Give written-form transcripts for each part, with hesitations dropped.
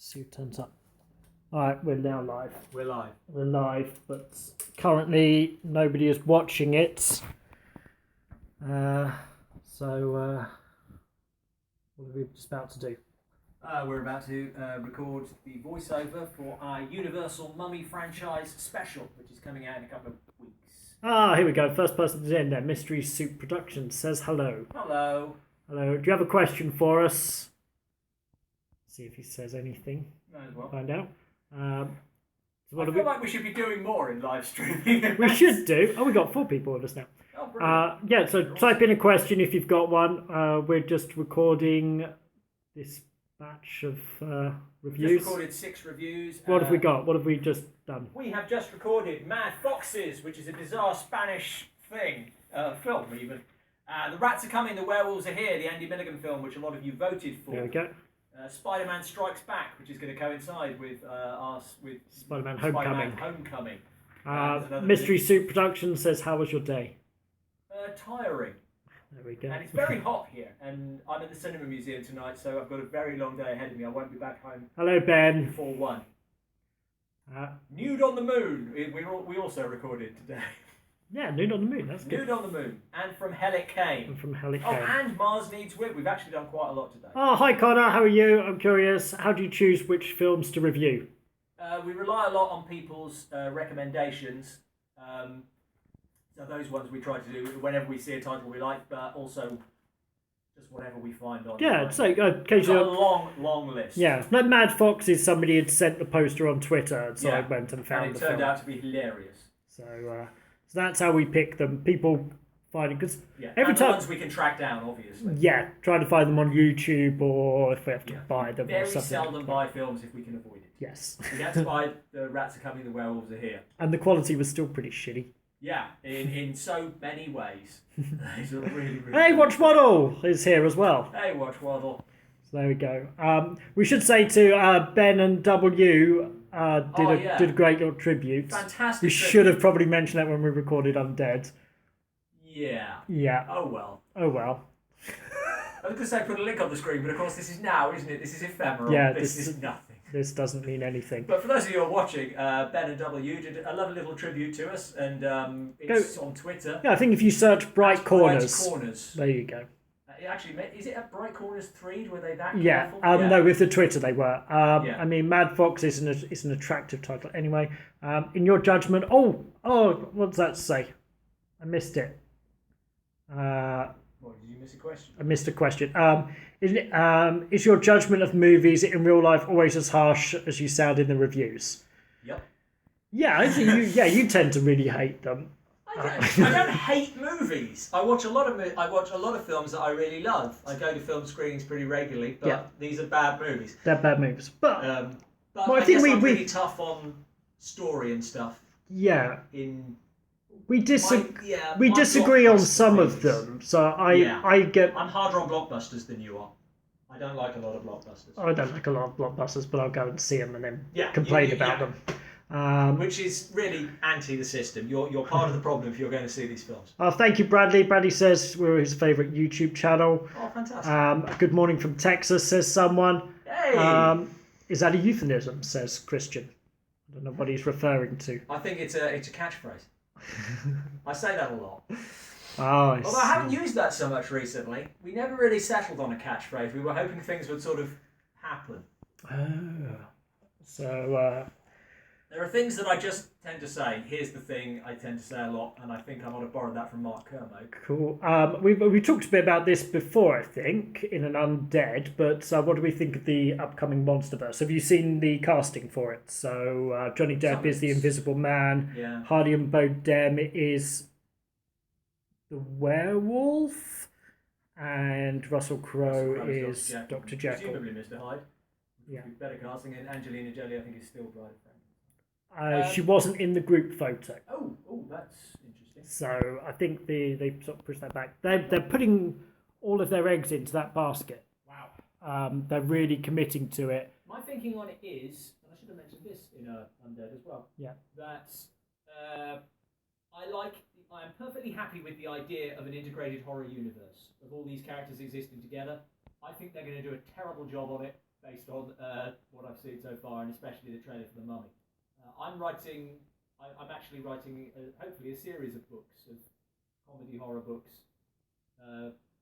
See who turns up. Alright, we're now live. We're live. We're live, but currently nobody is watching it. So what are we just about to do? We're about to record the voiceover for our Universal Mummy franchise special, which is coming out in a couple of weeks. Here we go. First person to end there. Mystery Soup Productions says hello. Hello. Hello. Do you have a question for us? See if he says anything. Might as well. Find out. So I feel like we should be doing more in live streaming. We should do. Oh, we got 4 people with us now. Oh, brilliant. Yeah, so type in a question if you've got one. We're just recording this batch of reviews. Just recorded 6 reviews. What have we got? What have we just done? We have just recorded Mad Foxes, which is a bizarre Spanish thing, film even. The Rats Are Coming, The Werewolves Are Here, the Andy Milligan film, which a lot of you voted for. There we go. Spider-Man Strikes Back, which is going to coincide with Spider-Man Homecoming. Homecoming. Mystery Soup Productions says, how was your day? Tiring. There we go. And it's very hot here, and I'm at the Cinema Museum tonight, so I've got a very long day ahead of me. I won't be back home Hello, Ben. before 1. Nude on the Moon, we also recorded today. Yeah, Nude on the Moon, that's good. Nude on the Moon, and From Hell It Came. And From Hell It Oh, Came. and Mars Needs Whip. We've actually done quite a lot today. Oh, hi Connor, how are you? I'm curious, how do you choose which films to review? We rely a lot on people's recommendations. So those ones we try to do whenever we see a title we like, but also just whatever we find on. Yeah, so We've occasionally. got a long list. Yeah, like Mad Foxes, somebody had sent the poster on Twitter, so I went and found and it the turned film. out to be hilarious. So that's how we pick them. People find it because every and time the ones we can track down, obviously. Yeah, try to find them on YouTube or if we have to buy them or Very something. seldom buy films if we can avoid it. Yes. We had to buy The Rats Are Coming, The Werewolves Are Here. And the quality was still pretty shitty. Yeah, in so many ways. It's a really Hey, Watch Waddle is here as well. Hey, Watch Waddle. So there we go. We should say to Ben and W did a great little tribute. Fantastic. We should have probably mentioned that when we recorded Undead. Yeah. Yeah. Oh well. Oh well. I was going to say put a link on the screen, but of course this is now, isn't it? This is ephemeral. Yeah, this is nothing. This doesn't mean anything. But for those of you who are watching, Ben and W did a lovely little tribute to us, and it's on Twitter. Yeah, I think if you search Bright Corners, there you go. Actually, is it at Bright Corners 3? Were they that Yeah, careful? No, with the Twitter they were. I mean, Mad Fox is an attractive title. Anyway, in your judgment, what does that say? I missed it. What, did you miss a question? I missed a question. Is your judgment of movies in real life always as harsh as you sound in the reviews? Yep. Yeah, I think you tend to really hate them. I don't hate movies. I watch a lot of films that I really love. I go to film screenings pretty regularly, but these are bad movies. They're bad movies, but I think I'm really tough on story and stuff. Yeah. We my disagree on some of them, so I get. I'm harder on blockbusters than you are. I don't like a lot of blockbusters. I don't like a lot of blockbusters, but I'll go and see them and then complain about them. Which is really anti the system. You're part of the problem if you're going to see these films. Oh, thank you, Bradley. Bradley says we're his favourite YouTube channel. Oh, fantastic. Good morning from Texas, says someone. Hey! Is that a euphemism, says Christian. I don't know what he's referring to. I think it's a catchphrase. I say that a lot. Although I haven't used that so much recently. We never really settled on a catchphrase. We were hoping things would sort of happen. So there are things that I just tend to say. Here's the thing I tend to say a lot, and I think I might have borrowed that from Mark Kermode. Cool. We talked a bit about this before, I think, in an Undead, but what do we think of the upcoming Monsterverse? Have you seen the casting for it? So Johnny Depp is the Invisible Man. Yeah. Hardy and Bodem is the werewolf, and Russell Crowe is Dr. Jekyll. Presumably Mr. Hyde. Yeah. Better casting, and Angelina Jolie, I think, is still Bride. She wasn't in the group photo. Oh, that's interesting. So I think they sort of pushed that back. They're putting all of their eggs into that basket. Wow. They're really committing to it. My thinking on it is, and I should have mentioned this in Undead as well. Yeah. That I am perfectly happy with the idea of an integrated horror universe of all these characters existing together. I think they're going to do a terrible job on it. based on what I've seen so far, and especially the trailer for The Mummy. I'm actually writing, hopefully, a series of books, of comedy horror books.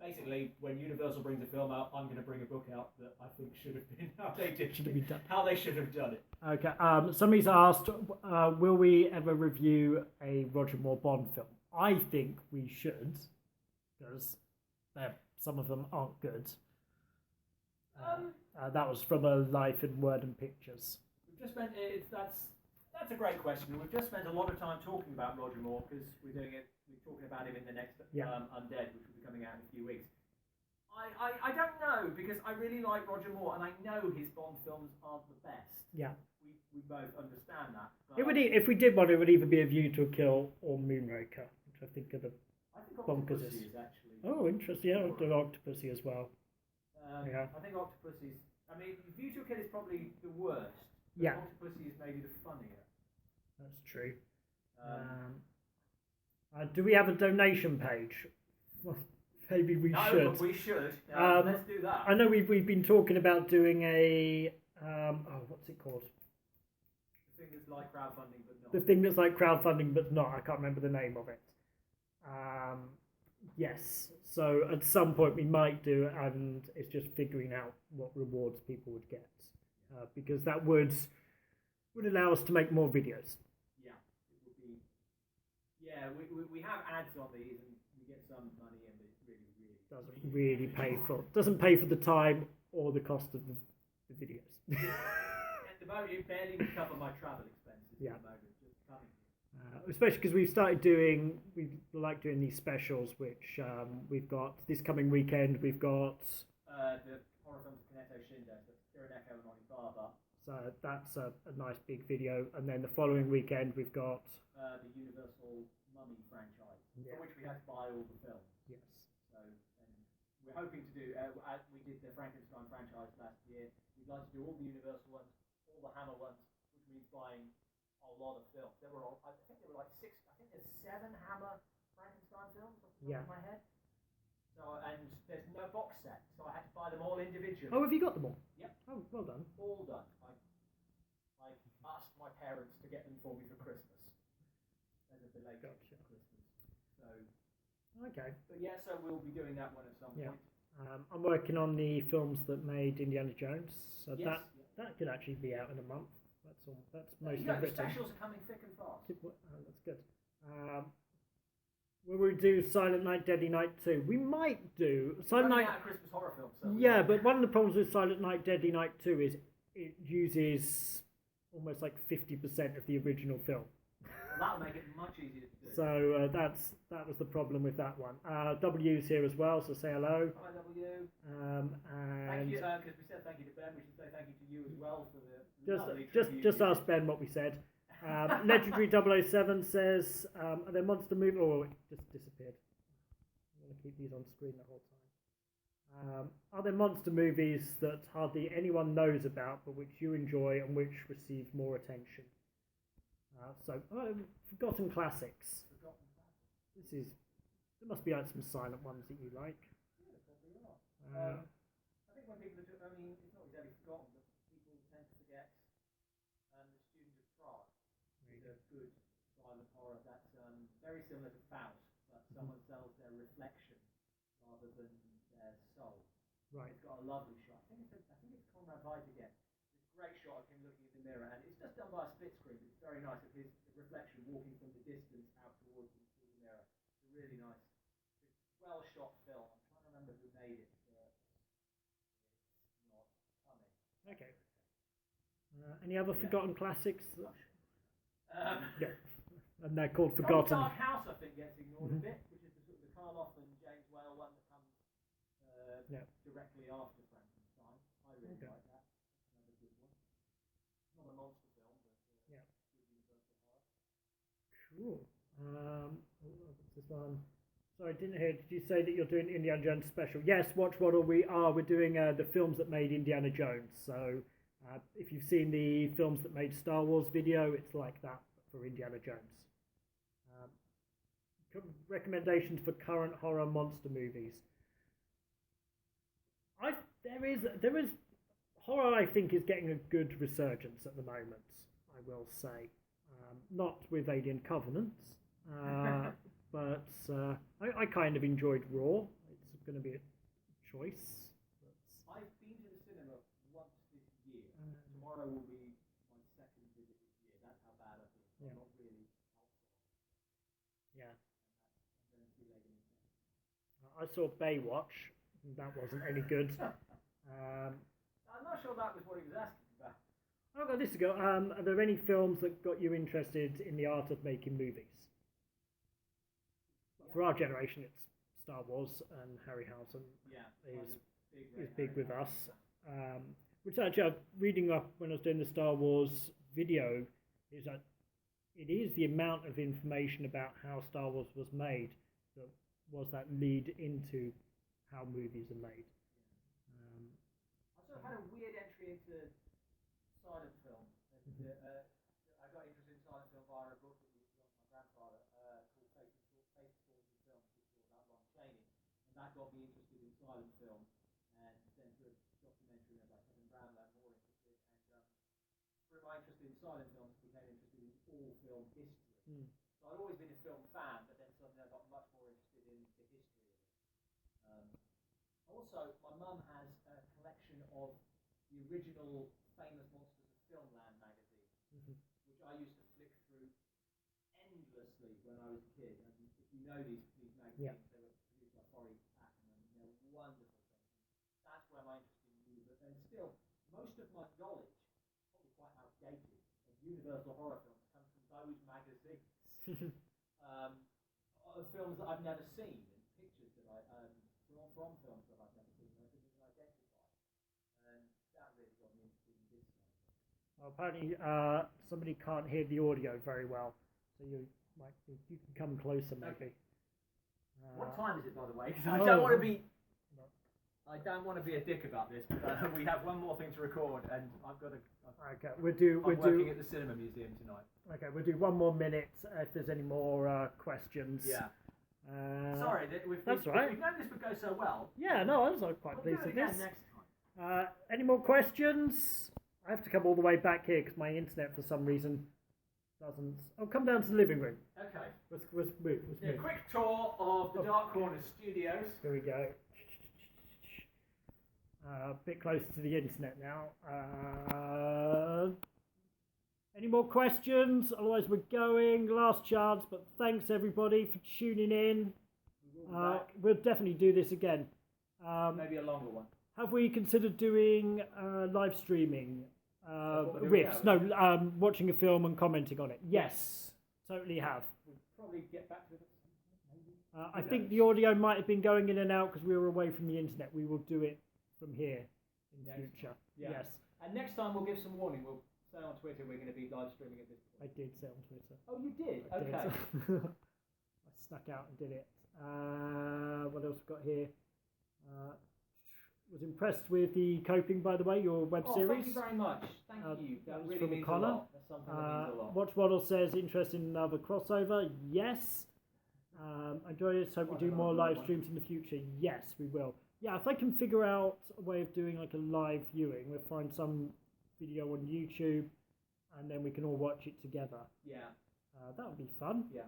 Basically, when Universal brings a film out, I'm going to bring a book out that I think should have been how they should have done it. Okay. Somebody's asked, will we ever review a Roger Moore Bond film? I think we should, because some of them aren't good. That was from a Life in Word and Pictures. We've just spent that's a great question. We've just spent a lot of time talking about Roger Moore because we're talking about him in the next Undead, which will be coming out in a few weeks. I don't know, because I really like Roger Moore, and I know his Bond films aren't the best. Yeah. We both understand that. It would, if we did one, it would either be A View to a Kill or Moonraker, which I think are the bonkers. Actually. Oh, interesting. Yeah, the Octopussy as well. I think Octopussy is... I mean, View to a Kill is probably the worst. But yeah. Octopussy is maybe the funnier. That's true. Do we have a donation page? Well, maybe we should. But we should. Let's do that. I know we've been talking about doing a... what's it called? The thing that's like crowdfunding but not. The thing that's like crowdfunding but not. I can't remember the name of it. Yes. So at some point we might do, and it's just figuring out what rewards people would get. Because that would allow us to make more videos. Yeah, it would be. Yeah, we have ads on these, and we get some money, and it doesn't pay for the time or the cost of the videos. At the moment, it barely would cover my travel expenses. Yeah. At the moment, just coming. Especially because we like doing these specials, which we've got this coming weekend. We've got the horror films of Kaneto Shindo, so Kirineko and Onibaba. So that's a nice big video, and then the following weekend we've got the Universal Mummy franchise, for which we had to buy all the films. Yes. So we're hoping to do. We did the Frankenstein franchise last year. We'd like to do all the Universal ones, all the Hammer ones, which means buying a lot of films. I think there were like 6. I think there's 7 Hammer Frankenstein films off the top of my head. So, and there's no box set, so I had to buy them all individually. Oh, have you got them all? Yep. Oh, well done. All done. I asked my parents to get them for me for Christmas as a belated Christmas. So. Okay. But yeah, so we'll be doing that one at some point. I'm working on the films that made Indiana Jones, so yes, that could actually be out in a month. That's all. That's mostly the written. specials are coming thick and fast. That's good. Will we do Silent Night, Deadly Night 2? We might do Silent Night. Out a Christmas horror film. So yeah, but one of the problems with Silent Night, Deadly Night 2 is it uses almost like 50% of the original film. Well, that'll make it much easier to do. So that was the problem with that one. W's here as well, so say hello. Hi W. And thank you, because we said thank you to Ben. We should say thank you to you as well for the just ask Ben what we said. Legendary 007 says, are there monster movies? Oh, it just disappeared. I'm going to keep these on screen the whole time. Are there monster movies that hardly anyone knows about, but which you enjoy and which receive more attention? Forgotten classics. There must be some silent ones that you like. Yeah, there probably are. I think when people it's not exactly forgotten, but people tend to forget the Student of Prague. It's a good silent horror that's very similar to Faust, but someone sells their reflection rather than their soul. Right. It's got a lovely shot. I think it's Conrad Veidt again. It's a great shot of him looking in the mirror, and it's just done by a split screen, but it's very nice of his reflection walking from the distance out towards the mirror. It's a really nice, well shot film. I'm trying to remember who made it, but it's not coming. Okay. Any other forgotten classics? Yeah. And they're called Forgotten. Dark House, I think, gets ignored a bit, which is the Karloff and James Whale one that comes directly after Frankenstein. I really like that. Another good one. Not a monster film, but good universal horror. Cool. What's this one? Sorry, I didn't hear. Did you say that you're doing Indiana Jones special? Yes, watch what we are. We're doing the films that made Indiana Jones. So if you've seen the films that made Star Wars video, it's like that for Indiana Jones. Recommendations for current horror monster movies. There is horror, I think, is getting a good resurgence at the moment. I will say, not with Alien Covenant, but I kind of enjoyed Raw. It's going to be a choice. I've been to the cinema once this year. Tomorrow will be my second visit this year. That's how bad I feel. I'm not really helpful. Yeah. I'm going to see Alien next. I saw Baywatch. That wasn't any good. I'm not sure that was what he was asking about. I've got this to go. Are there any films that got you interested in the art of making movies? Yeah. For our generation, it's Star Wars, and Harryhausen is big with us. Which actually, I'm reading up when I was doing the Star Wars video, is that it is the amount of information about how Star Wars was made that was that lead into how movies are made. I sort of had a weird entry into silent film. I got interested in silent film via a book that was written by my grandfather called Faces, Stories and Films, which was about Ron Chaney. And that got me interested in silent film. And then through a documentary made by Kevin Brown, I more interested. And through my interest in silent films, I became interested in all film history. So I'd always been a film fan, but then suddenly I got much more interested in the history of it. Also, my mum has a collection of the original Famous Monsters of Filmland magazine, which I used to flick through endlessly when I was a kid. And if you know these magazines, they were produced by Forry Ackerman, and they're wonderful things. That's where my interest in movie, but then still, most of my knowledge, probably quite outdated, of Universal horror films comes from those magazines. Of films that I've never seen, and pictures that from films that I've never seen, and I didn't even identify. And that really got me interested in this side. Well, apparently, somebody can't hear the audio very well, so you can come closer maybe. What time is it, by the way? Because I don't want to be. I don't want to be a dick about this, but we have one more thing to record, and I've got to. Okay, I'm working at the Cinema Museum tonight. Okay, we'll do one more minute if there's any more questions. Yeah. Sorry, that's right. We've known this would go so well. Yeah, no, I was quite pleased with this. Next time. Any more questions? I have to come all the way back here because my internet for some reason doesn't. Oh, come down to the living room. Okay. Let's move. Quick tour of the Dark Corner Studios. Here we go. A bit closer to the internet now. Any more questions? Otherwise we're going. Last chance, but thanks everybody for tuning in. We'll definitely do this again. Maybe a longer one. Have we considered doing live streaming riffs? No, watching a film and commenting on it. Yes, totally have. We'll probably get back to it. Maybe. I think the audio might have been going in and out because we were away from the internet. We will do it from here in the future. Yeah. Yes. And next time we'll give some warning. We'll say on Twitter we're going to be live streaming at this point. I did say on Twitter. Oh, you did? Okay. I snuck out and did it. What else we got here? Was impressed with the Coping, by the way, your web series. Thank you very much. Thank you. That really means a lot. That's something that means a lot. Watch Model says interested in another crossover. Yes. Enjoy this. Hope we do more live streams in the future. Yes, we will. Yeah, if I can figure out a way of doing like a live viewing, we'll find some video on YouTube, and then we can all watch it together. Yeah. That would be fun. Yeah.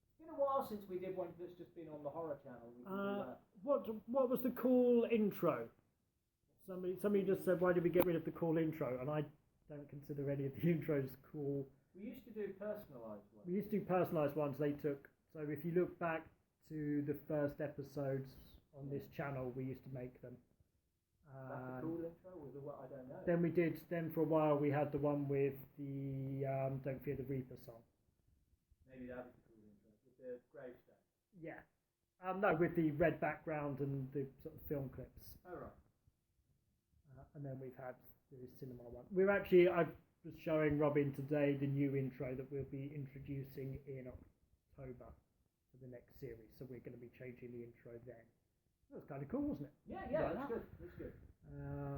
It's been a while since we did one that's just been on the horror channel. We can do that. What was the cool intro? Somebody just said, why did we get rid of the cool intro? And I don't consider any of the intros cool. We used to do personalised ones. We used to do personalised ones. They took. So if you look back to the first episodes on this channel, we used to make them. That's the cool intro, or the what? I don't know. Then we did. Then for a while we had the one with the "Don't Fear the Reaper" song. Maybe that was the cool intro with the gravestone. Yeah. No, with the red background and the sort of film clips. Oh right. And then we've had the cinema one. I was showing Robin today the new intro that we'll be introducing in October for the next series. So we're going to be changing the intro then. That was kind of cool, wasn't it? Yeah, that's good. That's good.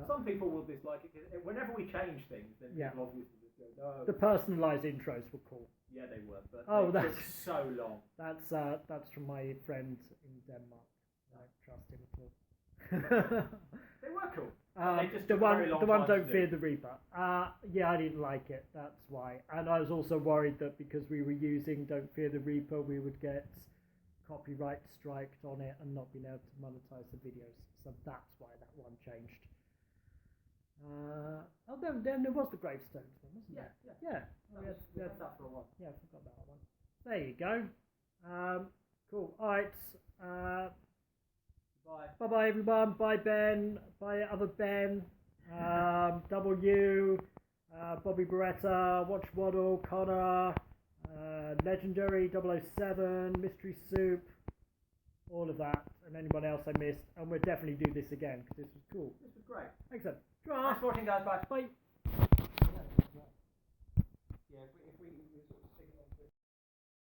Some people will dislike it because whenever we change things, then people obviously just go, no. The personalised intros were cool. Yeah, they were, but they took so long. That's from my friend in Denmark. I don't trust him at all. They were cool. They just the took a one, very long the one time to Don't do. Fear the Reaper. Yeah, I didn't like it. That's why. And I was also worried that because we were using Don't Fear the Reaper, we would get copyright striked on it and not being able to monetize the videos. So that's why that one changed. Then there was the Gravestones one, wasn't there? Yeah. We had that for a while. Yeah, I forgot that one. There you go. Cool. All right. Bye. Bye everyone. Bye Ben. Bye other Ben. W. Bobby Beretta. Watch Waddle. Connor. Legendary 007. Mystery Soup. All of that. And anyone else I missed. And we'll definitely do this again because this was cool. This was great. Excellent. Thanks for watching, guys. Bye. Bye.